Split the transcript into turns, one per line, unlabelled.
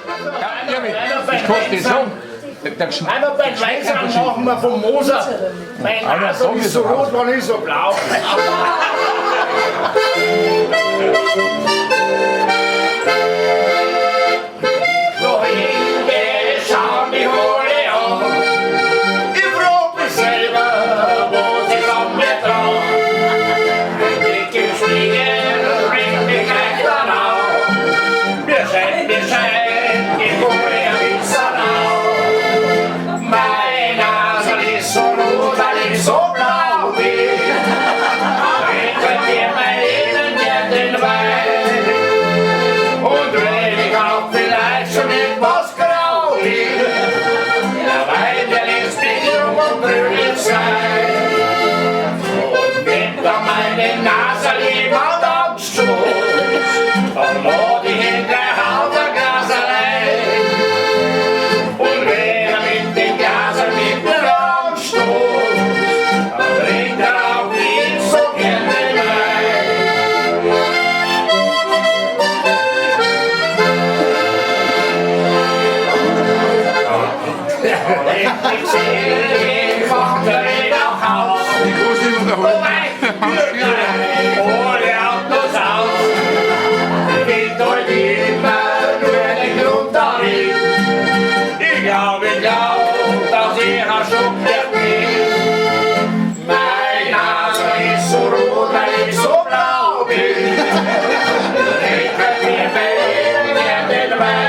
Ja, ich koste den Song.
Einmal bei Weißern machen wir vom Moser. Meine Nase ist so rot, war nicht so blau. Wohin wir schauen die Hohle an. Ich frag mich selber, wo sie von mir dran. Ein Blick im Spiegel bringt mich gleich dann auf. Mir scheint, die Hohle am Wiesernau. Meine Nase ist so rot, weil ich so blau bin. Trinken wir mein Leben jetzt den Wein. Und wenn ich auch vielleicht schon etwas grau bin, der Wein, der lässt mich jung und fröhlich sein. Und wenn da meine Nase jemand anstoßt, dann lade ich ihn gleich auf ein Glas allein. Und wenn er mit dem Glas mit mir anstoßt, dann trinkt er auch nicht so gerne Wein. Ich sehe, ich mache ihn auch auf. Wobei, ohne Autos aus. Ich bin heute immer nur einen Grund darin. Ich glaube, dass ich ein Schuppert bin. Meine Nase ist so rot, weil ich so blau bin. Ich kann mir bei den Wein.